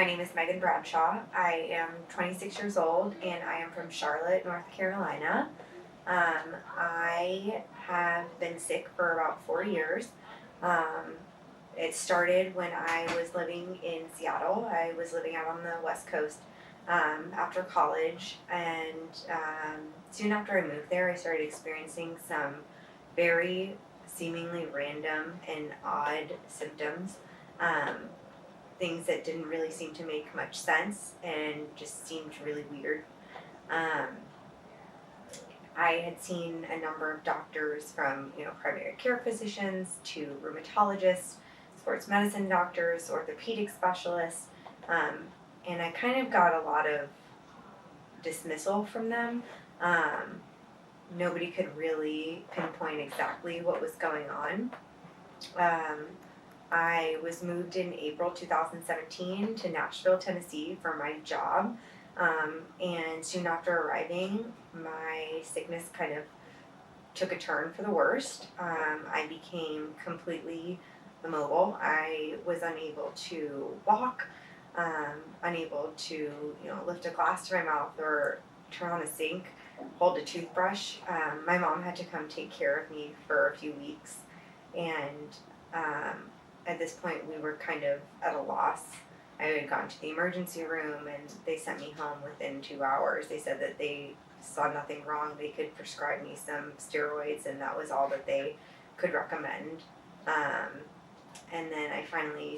My name is Meghan Bradshaw. I am 26 years old and I am from Charlotte, North Carolina. I have been sick for about 4 years. It started when I was living in Seattle. I was living out on the West Coast after college, and soon after I moved there, I started experiencing some very seemingly random and odd symptoms. Things that didn't really seem to make much sense and just seemed really weird. I had seen a number of doctors, from primary care physicians to rheumatologists, sports medicine doctors, orthopedic specialists, and I kind of got a lot of dismissal from them. Nobody could really pinpoint exactly what was going on. I was moved in April 2017 to Nashville, Tennessee for my job, and soon after arriving, my sickness kind of took a turn for the worst. I became completely immobile. I was unable to walk, unable to lift a glass to my mouth or turn on a sink, hold a toothbrush. My mom had to come take care of me for a few weeks, and at this point we were kind of at a loss. I had gone to the emergency room and they sent me home within 2 hours. They said that they saw nothing wrong. They could prescribe me some steroids and that was all that they could recommend. And then I finally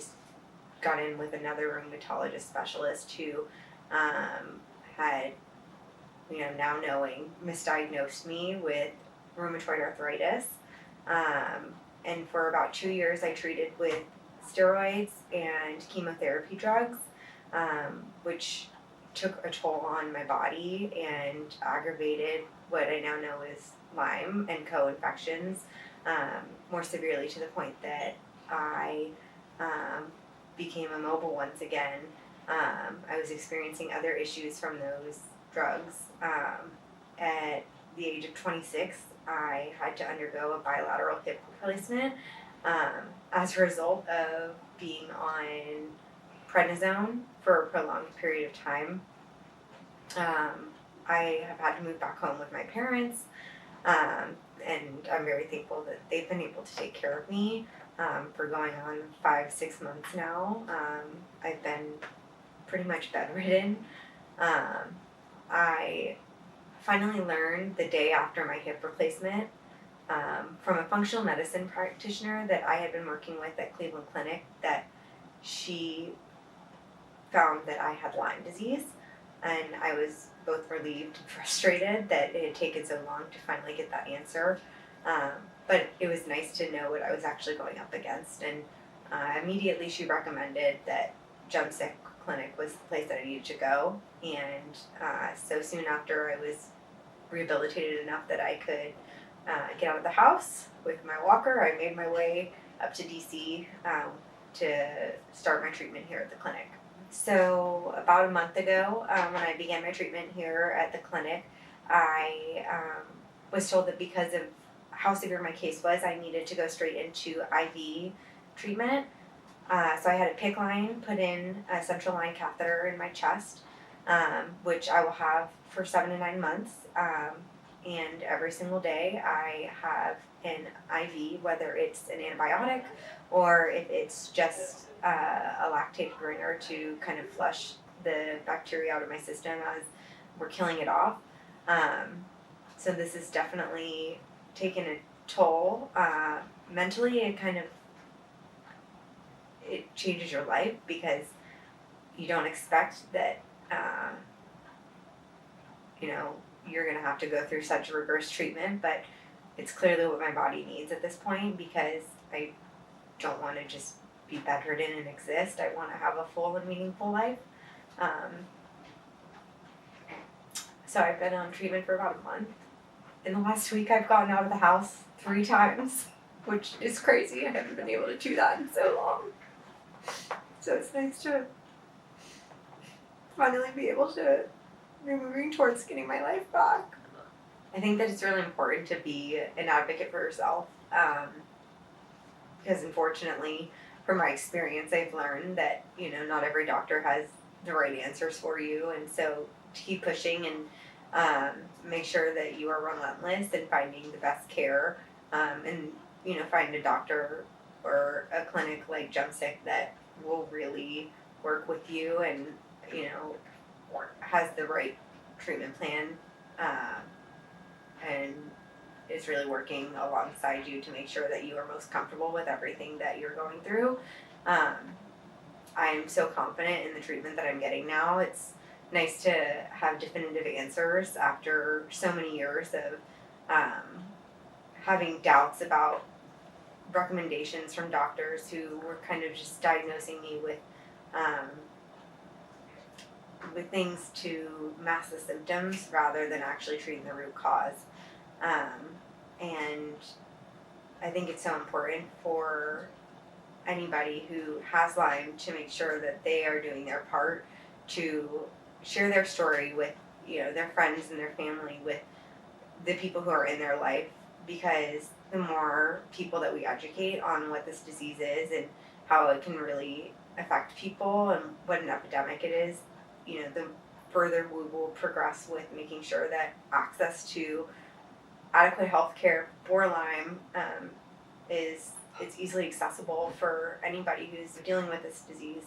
got in with another rheumatologist specialist who had, now knowing, misdiagnosed me with rheumatoid arthritis. And for about 2 years I treated with steroids and chemotherapy drugs, which took a toll on my body and aggravated what I now know is Lyme and co-infections, more severely, to the point that I became immobile once again. I was experiencing other issues from those drugs. At the age of 26, I had to undergo a bilateral hip replacement as a result of being on prednisone for a prolonged period of time. I have had to move back home with my parents, and I'm very thankful that they've been able to take care of me for going on 5-6 months now. I've been pretty much bedridden. I finally learned the day after my hip replacement from a functional medicine practitioner that I had been working with at Cleveland Clinic that she found that I had Lyme disease, and I was both relieved and frustrated that it had taken so long to finally get that answer. But it was nice to know what I was actually going up against, and immediately she recommended that Jemsek clinic was the place that I needed to go, and so soon after I was rehabilitated enough that I could get out of the house with my walker, I made my way up to DC to start my treatment here at the clinic. So about a month ago, when I began my treatment here at the clinic, I was told that because of how severe my case was, I needed to go straight into IV treatment. So I had a PICC line put in, a central line catheter in my chest, which I will have for 7 to 9 months. And every single day I have an IV, whether it's an antibiotic or if it's just a lactate ringer to kind of flush the bacteria out of my system as we're killing it off. So this has definitely taken a toll. Mentally, it changes your life because you don't expect that you're going to have to go through such rigorous treatment, but it's clearly what my body needs at this point because I don't want to just be bedridden and exist. I want to have a full and meaningful life. So I've been on treatment for about a month. In the last week, I've gotten out of the house 3 times, which is crazy. I haven't been able to do that in so long. So it's nice to finally be able to be moving towards getting my life back. I think that it's really important to be an advocate for yourself, because unfortunately, from my experience, I've learned that, not every doctor has the right answers for you. And so to keep pushing and make sure that you are relentless in finding the best care, and, find a doctor or a clinic like Jemsek that will really work with you and, has the right treatment plan, uh, and is really working alongside you to make sure that you are most comfortable with everything that you're going through. Um, I'm so confident in the treatment that I'm getting now. It's nice to have definitive answers after so many years of having doubts about recommendations from doctors who were kind of just diagnosing me um, with things to mask the symptoms rather than actually treating the root cause. And I think it's so important for anybody who has Lyme to make sure that they are doing their part to share their story with, their friends and their family, with the people who are in their life, because the more people that we educate on what this disease is and how it can really affect people and what an epidemic it is, the further we will progress with making sure that access to adequate health care for Lyme it's easily accessible for anybody who's dealing with this disease.